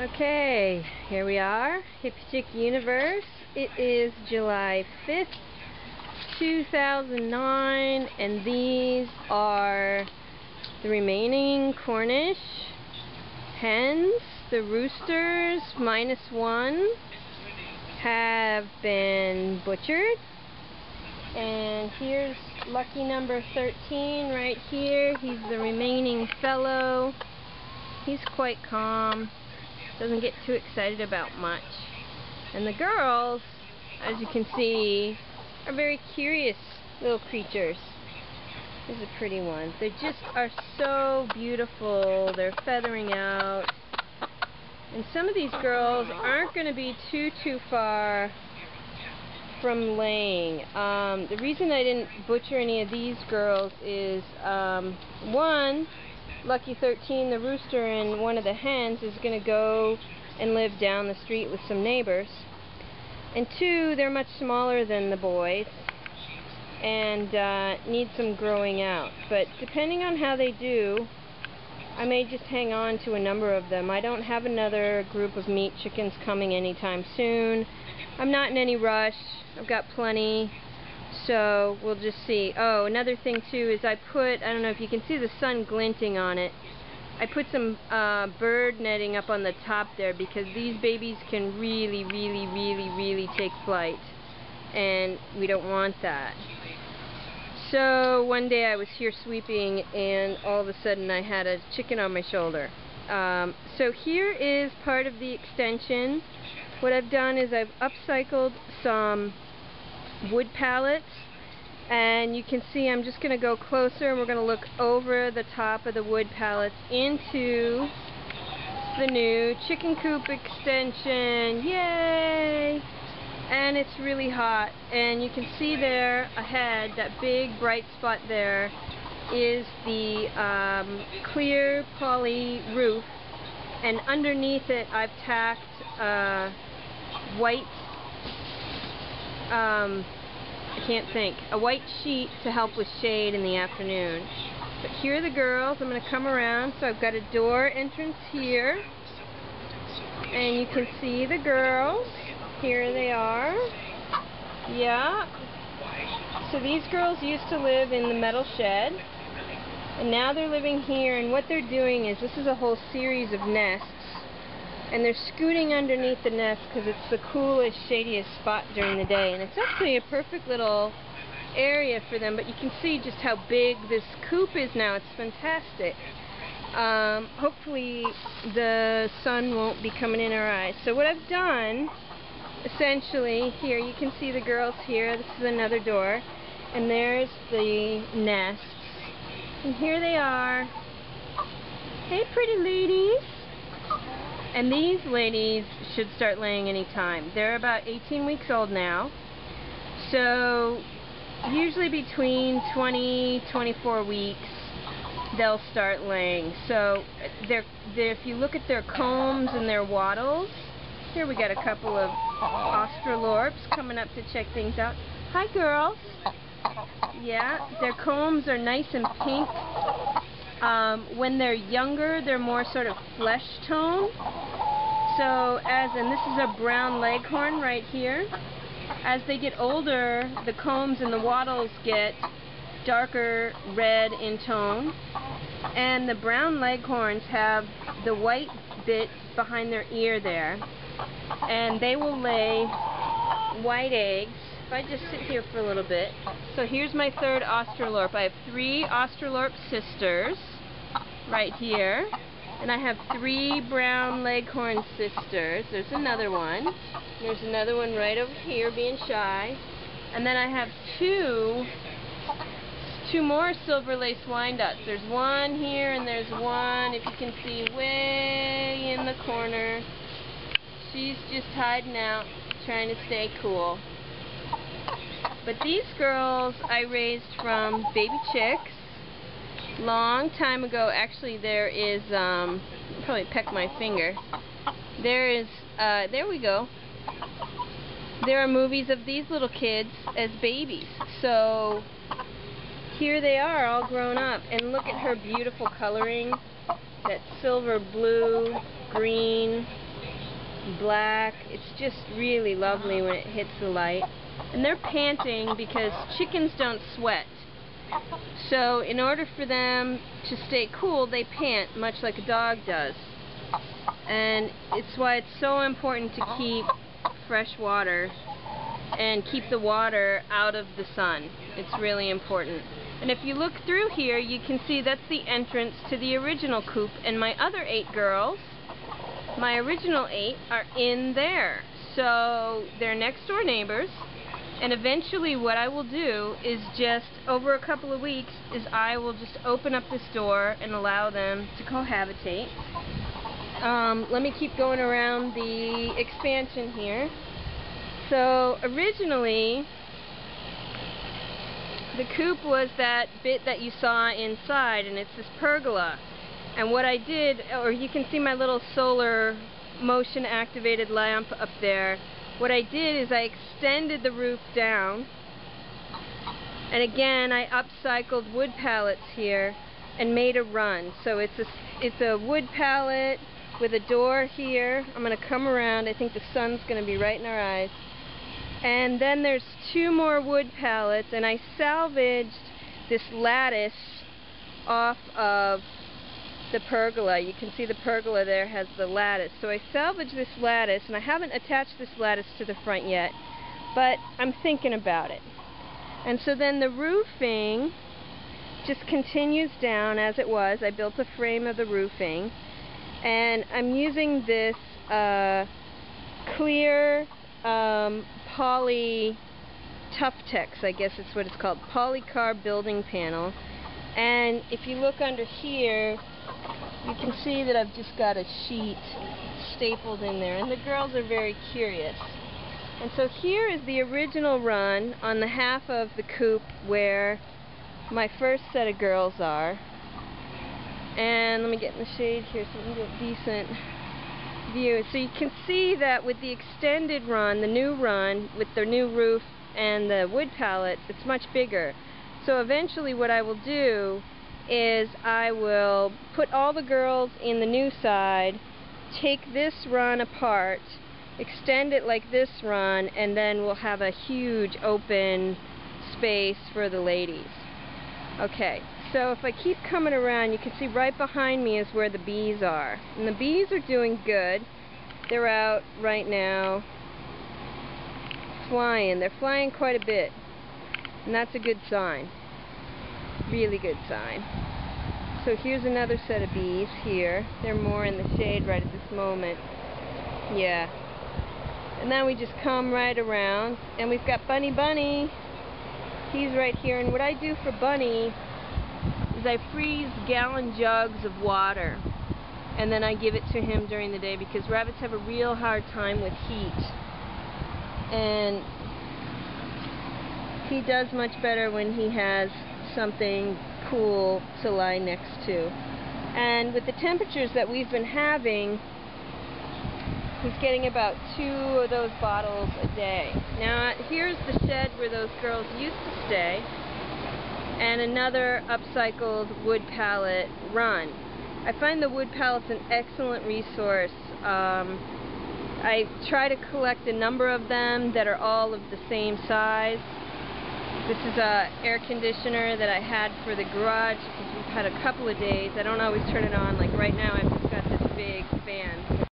Okay, here we are, Hippie Chick Universe. It is July 5th, 2009, and these are the remaining Cornish hens. The roosters, -1, have been butchered. And here's lucky number 13 right here. He's the remaining fellow. He's quite calm. Doesn't get too excited about much. And the girls, as you can see, are very curious little creatures. Here's a pretty one. They just are so beautiful. They're feathering out. And some of these girls aren't going to be too far from laying. The reason I didn't butcher any of these girls is, one, Lucky 13, the rooster, and one of the hens is going to go and live down the street with some neighbors. And two, they're much smaller than the boys and need some growing out. But depending on how they do, I may just hang on to a number of them. I don't have another group of meat chickens coming anytime soon. I'm not in any rush. I've got plenty. So we'll just see. Oh, another thing too is I don't know if you can see the sun glinting on it. I put some bird netting up on the top there because these babies can really take flight, and we don't want that. So one day I was here sweeping and all of a sudden I had a chicken on my shoulder. So here is part of the extension. What I've done is I've upcycled some wood pallets, and you can see I'm just going to go closer and we're going to look over the top of the wood pallets into the new chicken coop extension. Yay! And it's really hot, and you can see there ahead, that big bright spot there is the clear poly roof, and underneath it I've tacked white a white sheet to help with shade in the afternoon. But here are the girls. I'm going to come around. So I've got a door entrance here, and you can see the girls. Here they are. Yeah. So these girls used to live in the metal shed, and now they're living here, and what they're doing is, this is a whole series of nests, and they're scooting underneath the nest because it's the coolest, shadiest spot during the day. And it's actually a perfect little area for them, but you can see just how big this coop is now. It's fantastic. Hopefully the sun won't be coming in our eyes. So what I've done, essentially, here you can see the girls here. This is another door. And there's the nests. And here they are. Hey, pretty ladies. And these ladies should start laying any time. They're about 18 weeks old now. So usually between 20-24 weeks they'll start laying. So if you look at their combs and their wattles, here we got a couple of Australorps coming up to check things out. Hi, girls. Yeah, their combs are nice and pink. When they're younger, they're more sort of flesh tone. So and this is a brown leghorn right here. As they get older, the combs and the wattles get darker red in tone. And the brown leghorns have the white bit behind their ear there. And they will lay white eggs. If I just sit here for a little bit. So here's my third Australorp. I have 3 Australorp sisters right here. And I have 3 brown leghorn sisters. There's another one. There's another one right over here being shy. And then I have two more silver lace wyandottes. There's one here and there's one, if you can see, way in the corner. She's just hiding out, trying to stay cool. But these girls I raised from baby chicks long time ago. Actually, there is, I'll probably peck my finger. There we go. There are movies of these little kids as babies. So here they are, all grown up. And look at her beautiful coloring. That silver, blue, green. black. It's just really lovely when it hits the light. And they're panting because chickens don't sweat. So in order for them to stay cool, they pant, much like a dog does. And it's why it's so important to keep fresh water and keep the water out of the sun. It's really important. And if you look through here, you can see that's the entrance to the original coop, and my other 8 girls, my original 8, are in there. So they're next door neighbors, and eventually what I will do is just, over a couple of weeks, is I will just open up this door and allow them to cohabitate. Let me keep going around the expansion here. So originally, the coop was that bit that you saw inside, and it's this pergola. And what I did, or you can see my little solar motion activated lamp up there. What I did is I extended the roof down, and again I upcycled wood pallets here and made a run. So it's a wood pallet with a door here. I'm going to come around. I think the sun's going to be right in our eyes. And then there's 2 more wood pallets, and I salvaged this lattice off of the pergola. You can see the pergola there has the lattice. So I salvaged this lattice, and I haven't attached this lattice to the front yet, but I'm thinking about it. And so then the roofing just continues down as it was. I built a frame of the roofing, and I'm using this clear poly Tuftex, I guess it's what it's called, polycarb building panel. And if you look under here, you can see that I've just got a sheet stapled in there, and the girls are very curious. And so here is the original run on the half of the coop where my first set of girls are. And let me get in the shade here so we can get a decent view. So you can see that with the extended run, the new run, with the new roof and the wood pallet, it's much bigger. So eventually what I will do is I will put all the girls in the new side, take this run apart, extend it like this run, and then we'll have a huge open space for the ladies. Okay, so if I keep coming around, you can see right behind me is where the bees are. And the bees are doing good. They're out right now flying. They're flying quite a bit. And that's a good sign. Really good sign. So here's another set of bees here. They're more in the shade right at this moment. Yeah. And then we just come right around, and we've got Bunny. He's right here, and what I do for Bunny is I freeze gallon jugs of water, and then I give it to him during the day because rabbits have a real hard time with heat. And he does much better when he has something cool to lie next to. And with the temperatures that we've been having, he's getting about 2 of those bottles a day. Now here's the shed where those girls used to stay, and another upcycled wood pallet run. I find the wood pallets an excellent resource. I try to collect a number of them that are all of the same size. This is an air conditioner that I had for the garage because we've had a couple of days. I don't always turn it on. Like right now I've just got this big fan.